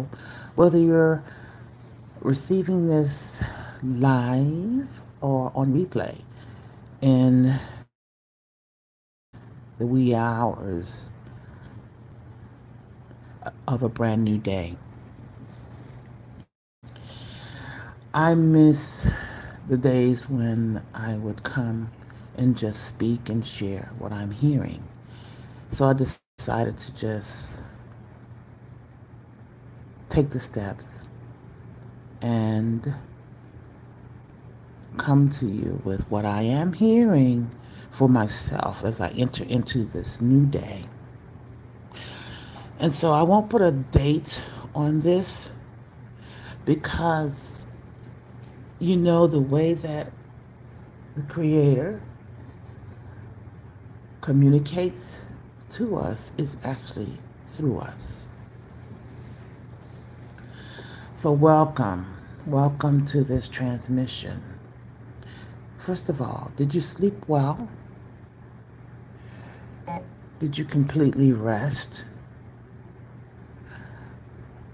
whether you're receiving this live or on replay in the wee hours of a brand new day. I miss the days when I would come and just speak and share what I'm hearing. So I decided to just take the steps and come to you with what I am hearing for myself as I enter into this new day. And so I won't put a date on this because the way that the Creator communicates to us is actually through us. So, welcome to this transmission. First of all, did you sleep well? Did you completely rest?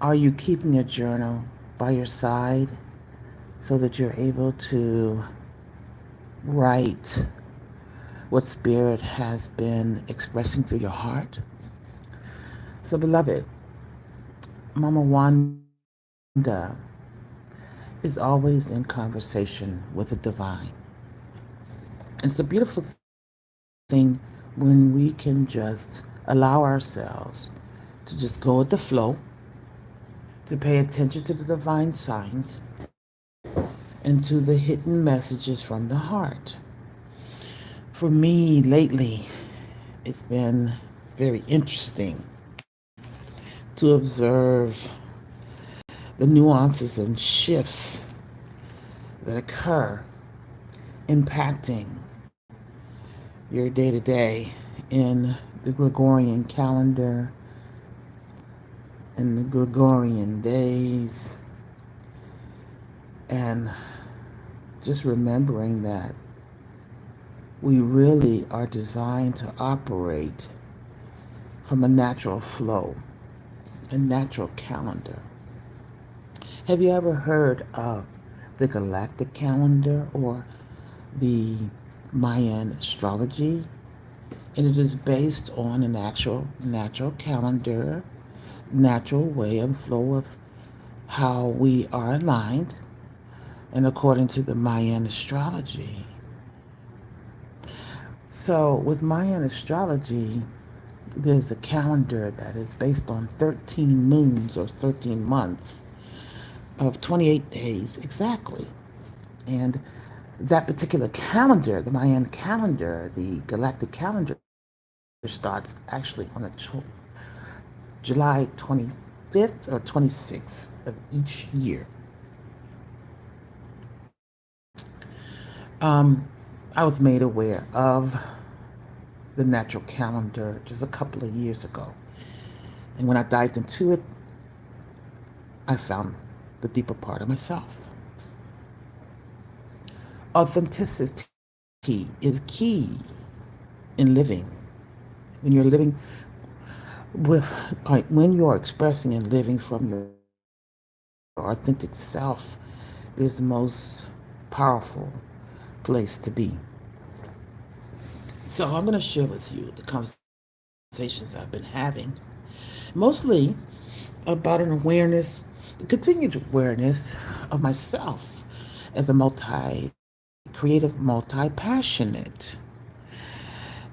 Are you keeping a journal by your side so that you're able to write what Spirit has been expressing through your heart? So, beloved, Mama Wanda is always in conversation with the divine. It's a beautiful thing when we can just allow ourselves to just go with the flow, to pay attention to the divine signs, and to the hidden messages from the heart. For me, lately, it's been very interesting to observe the nuances and shifts that occur impacting your day to day in the Gregorian calendar, in the Gregorian days, and just remembering that we really are designed to operate from a natural flow, a natural calendar. Have you ever heard of the galactic calendar or the Mayan astrology? And it is based on an actual natural calendar, natural way and flow of how we are aligned, and according to the Mayan astrology. So, with Mayan astrology, there's a calendar that is based on 13 moons or 13 months of 28 days exactly. And that particular calendar, the Mayan calendar, the galactic calendar, starts actually on July 25th or 26th of each year. Um, I was made aware of the natural calendar just a couple of years ago. And when I dived into it, I found the deeper part of myself. Authenticity is key in living. When you're living with, when you're expressing and living from your authentic self, is the most powerful place to be. So I'm going to share with you the conversations I've been having, mostly about an awareness, continued awareness of myself as a creative, multi-passionate.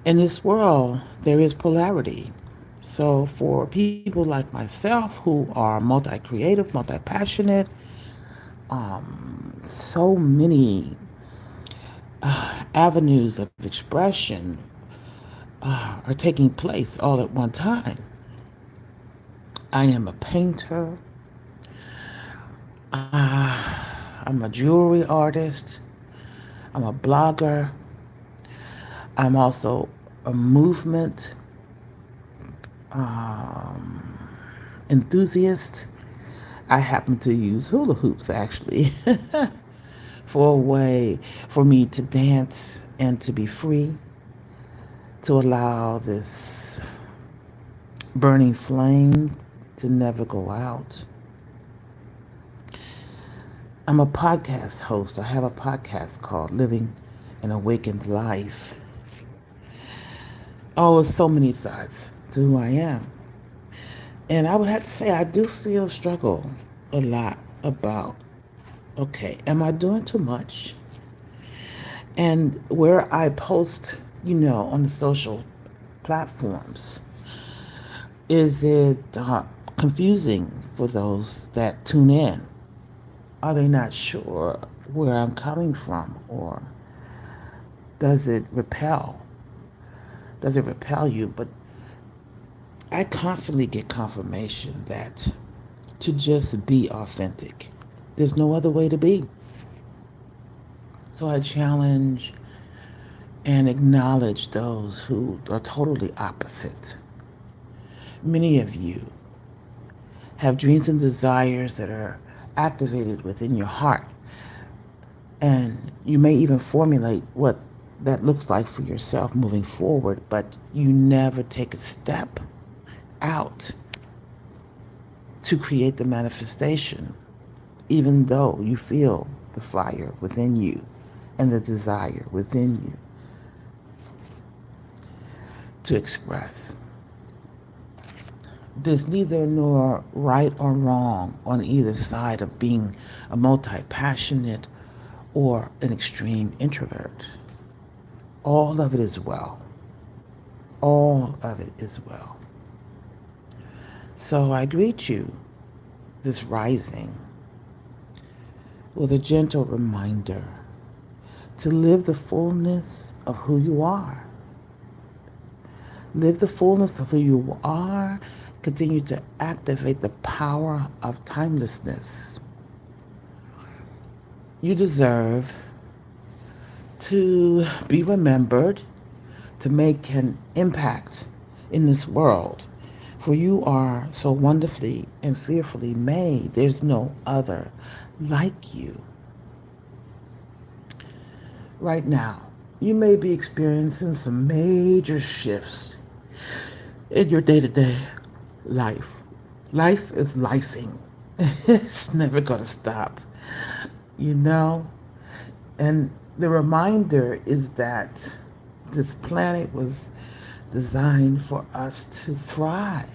In this world, there is polarity. So for people like myself who are multi-creative, multi-passionate, so many avenues of expression are taking place all at one time. I am a painter. I'm a jewelry artist. I'm a blogger. I'm also a movement enthusiast. I happen to use hula hoops actually for a way for me to dance and to be free, to allow this burning flame to never go out. I'm a podcast host. I have a podcast called Living an Awakened Life. Oh, there's so many sides to who I am. And I would have to say, I do feel struggle a lot about, okay, am I doing too much? And where I post, on the social platforms, is it confusing for those that tune in? Are they not sure where I'm coming from? Or does it repel? Does it repel you? But I constantly get confirmation that to just be authentic, there's no other way to be. So I challenge and acknowledge those who are totally opposite. Many of you have dreams and desires that are activated within your heart. And you may even formulate what that looks like for yourself moving forward, but you never take a step out to create the manifestation, even though you feel the fire within you and the desire within you to express. There's neither nor right or wrong on either side of being a multi-passionate or an extreme introvert. All of it is well. All of it is well. So I greet you this rising with a gentle reminder to live the fullness of who you are. Live the fullness of who you are. Continue to activate the power of timelessness. You deserve to be remembered, to make an impact in this world. For you are so wonderfully and fearfully made. There's no other like you. Right now, you may be experiencing some major shifts in your day-to-day life. Life is lifing. It's never going to stop, you know? And the reminder is that this planet was designed for us to thrive.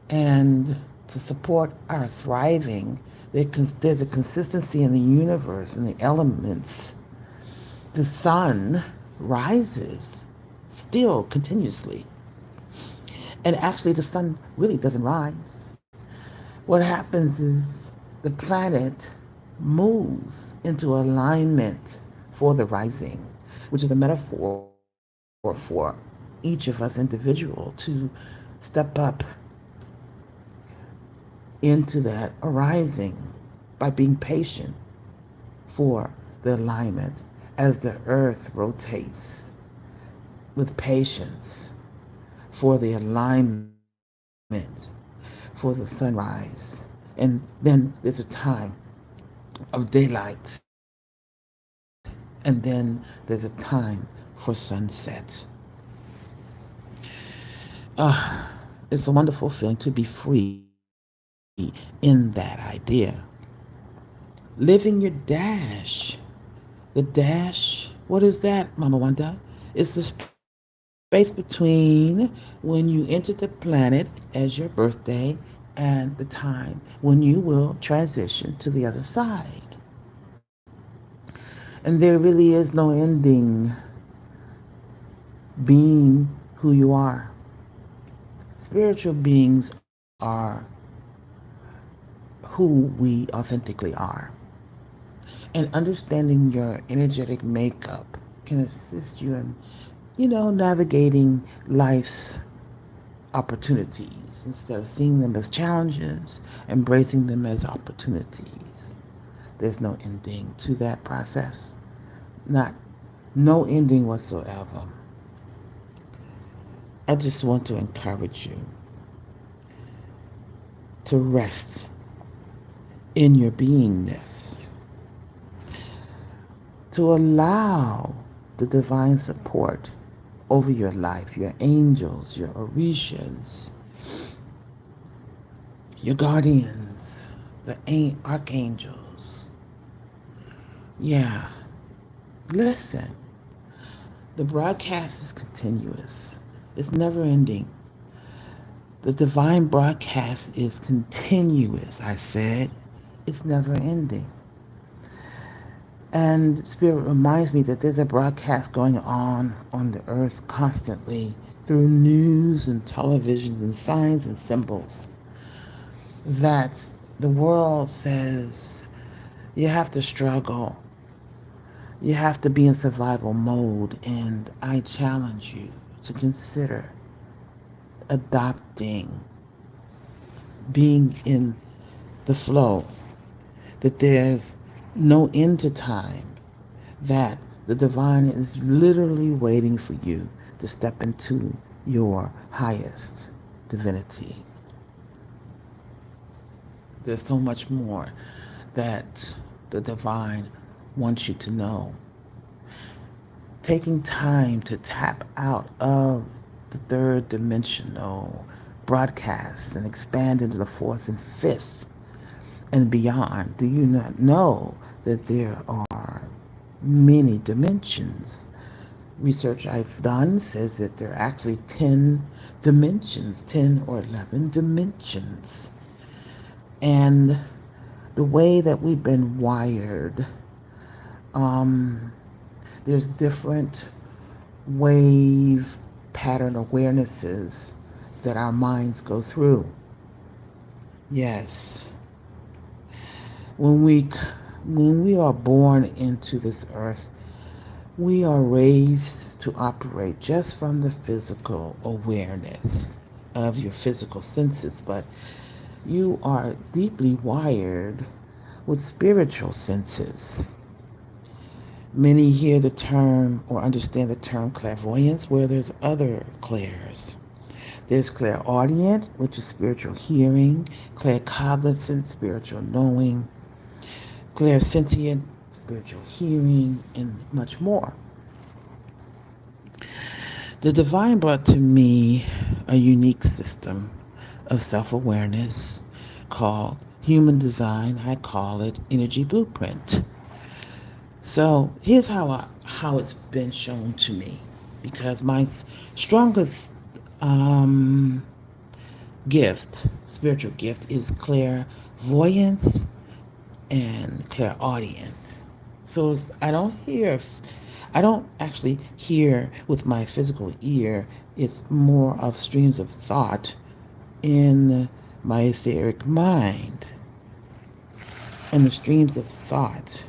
And to support our thriving, there's a consistency in the universe and the elements. The sun rises still continuously. And actually, the sun really doesn't rise. What happens is the planet moves into alignment for the rising, which is a metaphor for each of us individual to step up into that arising by being patient for the alignment as the earth rotates with patience for the alignment for the sunrise. And then there's a time of daylight. And then there's a time for sunset. It's a wonderful feeling to be free in that idea. Living your dash. The dash, what is that, Mama Wanda? It's the space between when you enter the planet as your birthday and the time when you will transition to the other side. And there really is no ending being who you are. Spiritual beings are who we authentically are. And understanding your energetic makeup can assist you in, navigating life's opportunities instead of seeing them as challenges, embracing them as opportunities. There's no ending to that process. No ending whatsoever. I just want to encourage you to rest in your beingness, to allow the divine support over your life, your angels, your orishas, your guardians, the archangels, Yeah, listen, the broadcast is continuous, it's never ending. The divine broadcast is continuous, I said. It's never ending. And Spirit reminds me that there's a broadcast going on the earth constantly through news and television and signs and symbols that the world says you have to struggle, you have to be in survival mode, and I challenge you to consider adopting being in the flow, that there's no end to time, that the divine is literally waiting for you to step into your highest divinity. There's so much more that the divine wants you to know. Taking time to tap out of the third dimensional broadcasts and expand into the fourth and fifth and beyond. Do you not know that there are many dimensions? Research I've done says that there are actually 10 dimensions, 10 or 11 dimensions. And the way that we've been wired, um, there's different wave pattern awarenesses that our minds go through. Yes. When we when we are born into this earth, we are raised to operate just from the physical awareness of your physical senses, but you are deeply wired with spiritual senses. Many hear the term or understand the term clairvoyance, where there's other clairs. There's clairaudient, which is spiritual hearing, claircognizant, spiritual knowing, clairsentient, spiritual hearing, and much more. The divine brought to me a unique system of self-awareness called human design. I call it energy blueprint. So here's how it's been shown to me, because my strongest um, gift, spiritual gift, is clairvoyance and clairaudient. So I don't actually hear with my physical ear. It's more of streams of thought in my etheric mind. And the streams of thought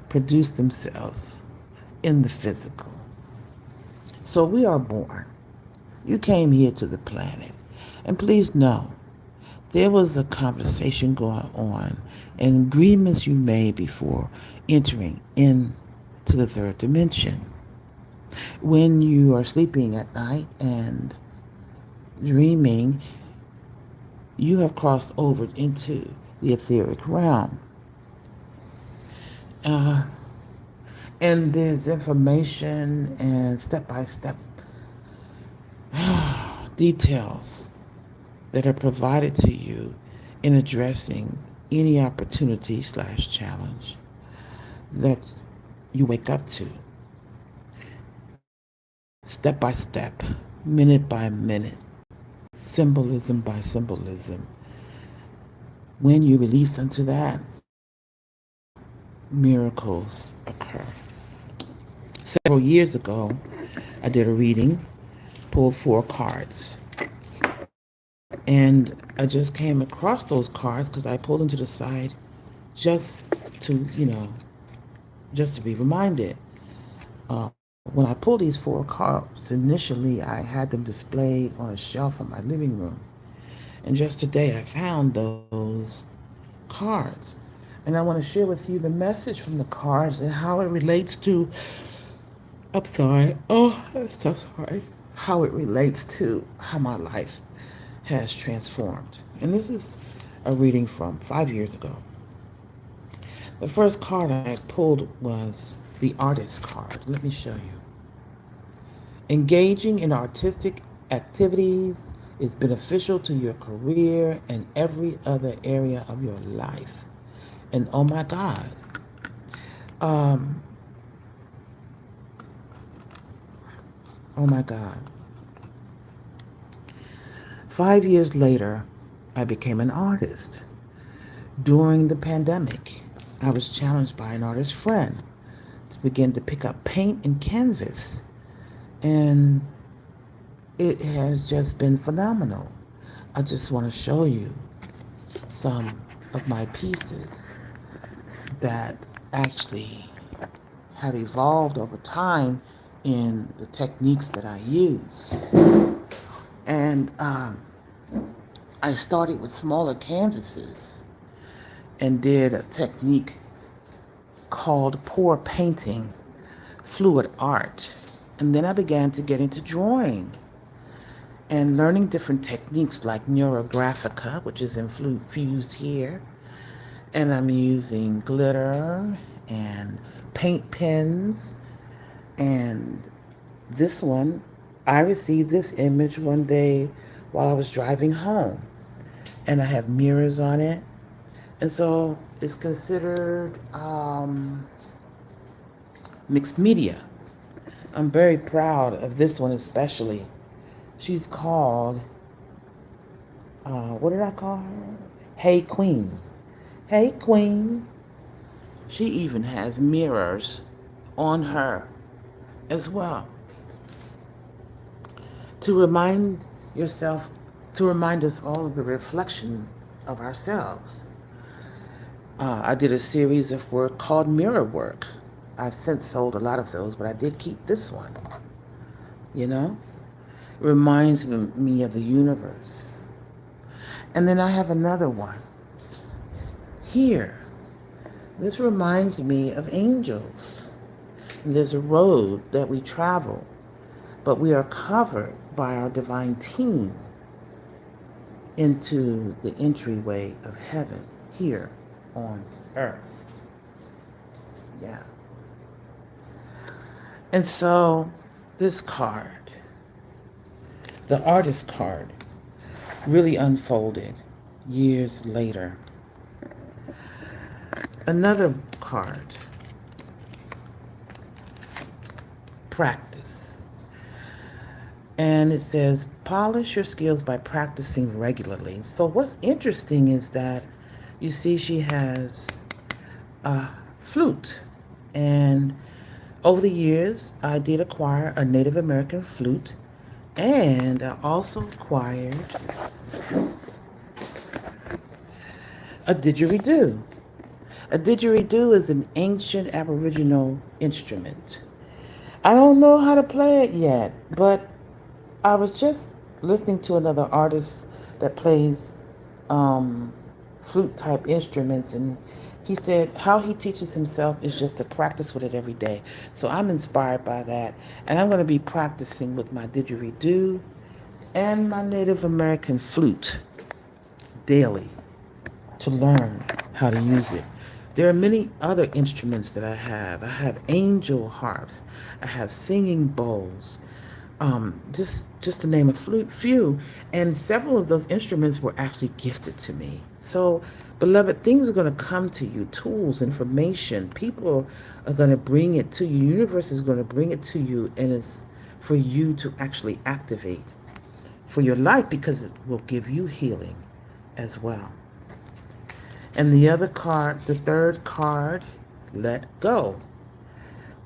produce themselves in the physical. So we are born. You came here to the planet. And please know, there was a conversation going on and agreements you made before entering into the third dimension. When you are sleeping at night and dreaming, you have crossed over into the etheric realm. Uh, and there's information and step-by-step details that are provided to you in addressing any opportunity slash challenge that you wake up to. Step by step, minute by minute, symbolism by symbolism. When you release into that, miracles occur. Several years ago, I did a reading, pulled 4 cards. And I just came across those cards because I pulled them to the side just to, just to be reminded. When I pulled these 4 cards, initially I had them displayed on a shelf in my living room. And just today I found those cards. And I want to share with you the message from the cards and how it relates to, I'm sorry, oh, I'm so sorry, how it relates to how my life has transformed. And this is a reading from 5 years ago. The first card I pulled was the artist card. Let me show you. Engaging in artistic activities is beneficial to your career and every other area of your life. And oh my God, Um, oh my God. 5 years later, I became an artist. During the pandemic, I was challenged by an artist friend to begin to pick up paint and canvas, and it has just been phenomenal. I just want to show you some of my pieces that actually have evolved over time in the techniques that I use. And I started with smaller canvases and did a technique called pour painting, fluid art. And then I began to get into drawing and learning different techniques like neurographica, which is infused here. And I'm using glitter and paint pens. And this one, I received this image one day while I was driving home. And I have mirrors on it. And so it's considered mixed media. I'm very proud of this one especially. She's called, what did I call her? Hey Queen. Hey Queen. She even has mirrors on her as well to remind yourself, to remind us all of the reflection of ourselves. I did a series of work called Mirror Work. I've since sold a lot of those, but I did keep this one. You know? It reminds me of the universe. And then I have another one here. This reminds me of angels. And there's a road that we travel, but we are covered by our divine team into the entryway of heaven here on earth. Yeah. And so this card, the artist card, really unfolded years later. Another card, practice. And it says, polish your skills by practicing regularly. So what's interesting is that you see she has a flute. And over the years, I did acquire a Native American flute. And I also acquired a didgeridoo. A didgeridoo is an ancient Aboriginal instrument. I don't know how to play it yet, but I was just listening to another artist that plays flute type instruments, and he said how he teaches himself is just to practice with it every day. So I'm inspired by that, and I'm going to be practicing with my didgeridoo and my Native American flute daily to learn how to use it. There are many other instruments that I have. I have angel harps. I have singing bowls. Just to name a few. And several of those instruments were actually gifted to me. So, beloved, things are going to come to you. Tools, information. People are going to bring it to you. The universe is going to bring it to you. And it's for you to actually activate for your life because it will give you healing as well. And the other card, the third card, let go.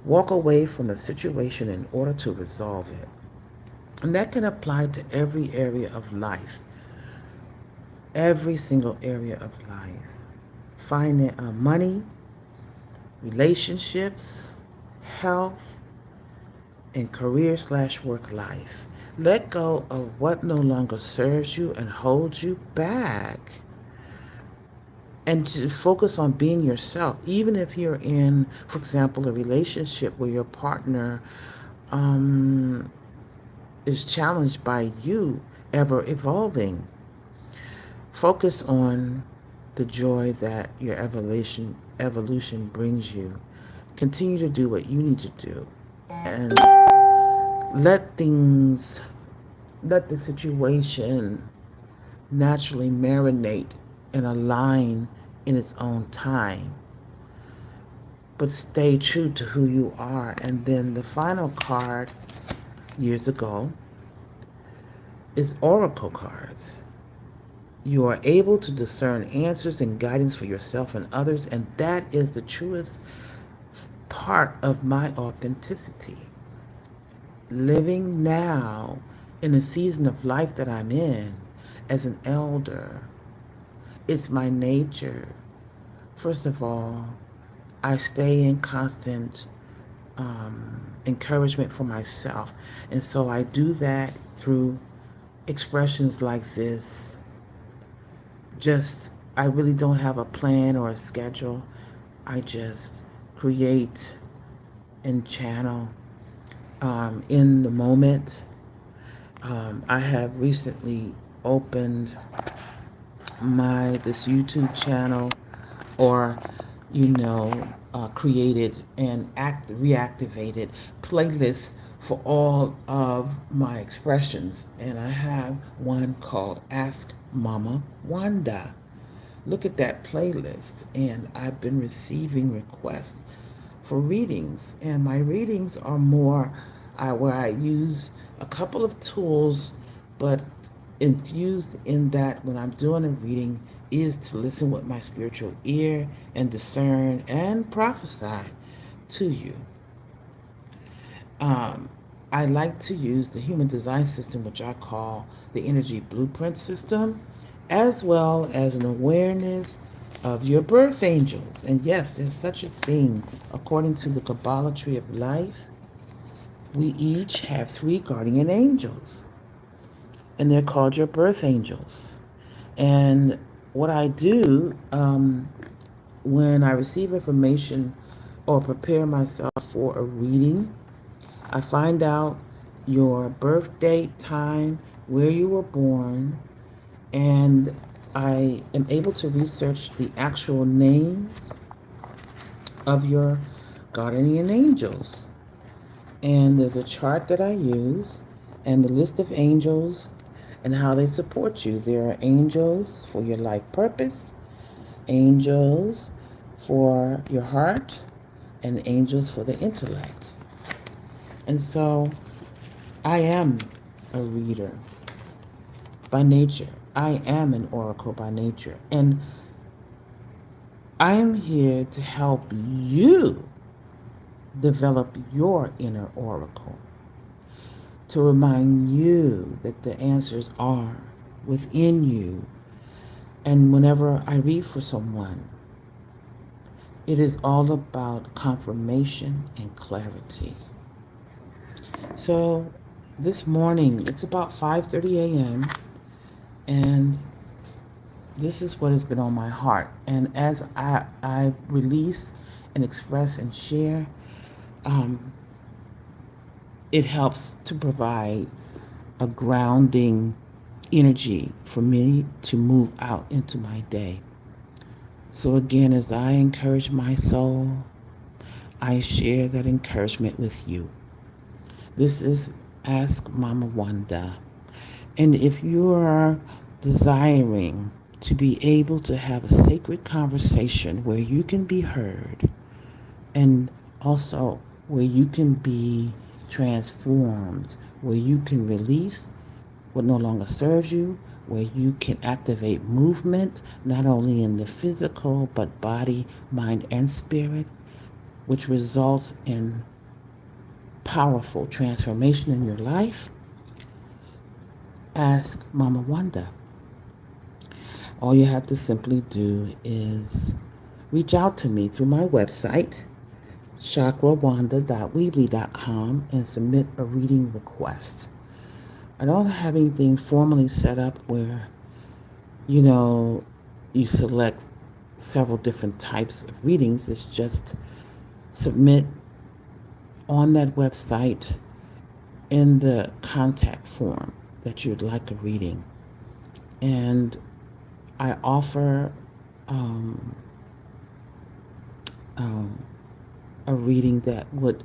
Walk away from the situation in order to resolve it. And that can apply to every area of life. Every single area of life. Money, relationships, health, and career/work life. Let go of what no longer serves you and holds you back. And to focus on being yourself, even if you're in, for example, a relationship where your partner is challenged by you ever evolving. Focus on the joy that your evolution brings you. Continue to do what you need to do. And let the situation naturally marinate and align in its own time. but stay true to who you are. And then the final card years ago is oracle cards. You are able to discern answers and guidance for yourself and others, and that is the truest part of my authenticity. Living now in the season of life that I'm in as an elder, it's my nature. First of all, I stay in constant encouragement for myself. And so I do that through expressions like this. Just, I really don't have a plan or a schedule. I just create and channel in the moment. I have recently opened this YouTube channel, or created and reactivated playlists for all of my expressions, and I have one called Ask Mama Wanda. Look at that playlist, and I've been receiving requests for readings, and my readings are more where I use a couple of tools, but infused in that when I'm doing a reading is to listen with my spiritual ear and discern and prophesy to you. I like to use the human design system, which I call the energy blueprint system, as well as an awareness of your birth angels. And yes, there's such a thing. According to the Kabbalah Tree of Life, we each have 3 guardian angels, and they're called your birth angels. And what I do when I receive information or prepare myself for a reading, I find out your birth date, time, where you were born, and I am able to research the actual names of your guardian angels. And there's a chart that I use and the list of angels and how they support you. There are angels for your life purpose, angels for your heart, and angels for the intellect. And so I am a reader by nature. I am an oracle by nature. And I am here to help you develop your inner oracle, to remind you that the answers are within you. And whenever I read for someone, it is all about confirmation and clarity. So this morning, it's about 5:30 a.m., and this is what has been on my heart. And as I release and express and share, it helps to provide a grounding energy for me to move out into my day. So again, as I encourage my soul, I share that encouragement with you. This is Ask Mama Wanda. And if you are desiring to be able to have a sacred conversation where you can be heard, and also where you can be transformed, where you can release what no longer serves you, where you can activate movement, not only in the physical, but body, mind, and spirit, which results in powerful transformation in your life, ask Mama Wanda. All you have to simply do is reach out to me through my website, chakrawanda.weebly.com, and submit a reading request. I don't have anything formally set up where, you select several different types of readings. It's just submit on that website in the contact form that you'd like a reading. And I offer a reading that would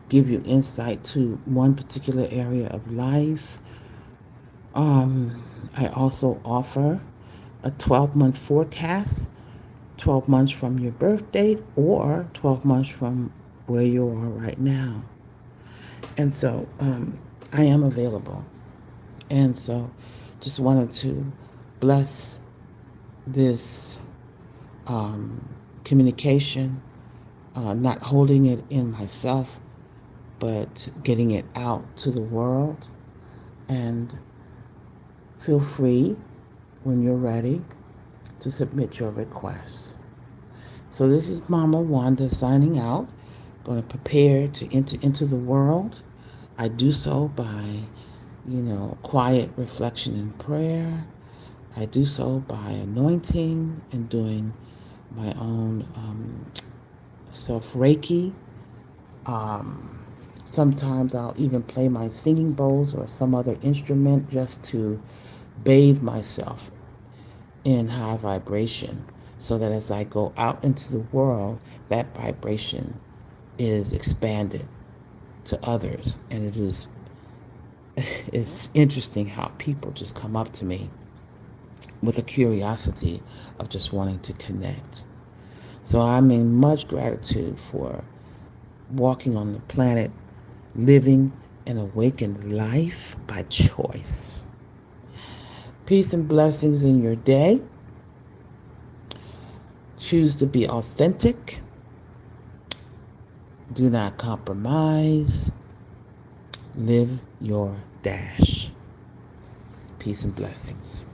give you insight to one particular area of life. I also offer a 12-month forecast 12 months from your birth date or 12 months from where you are right now. And so I am available. And so just wanted to bless this communication, not holding it in myself, but getting it out to the world. And feel free when you're ready to submit your request. So this is Mama Wanda signing out. Going to prepare to enter into the world. I do so by, quiet reflection and prayer. I do so by anointing and doing my own self Reiki. Sometimes I'll even play my singing bowls or some other instrument just to bathe myself in high vibration so that as I go out into the world, that vibration is expanded to others. And it's interesting how people just come up to me with a curiosity of just wanting to connect. So I'm in much gratitude for walking on the planet, living an awakened life by choice. Peace and blessings in your day. Choose to be authentic. Do not compromise. Live your dash. Peace and blessings.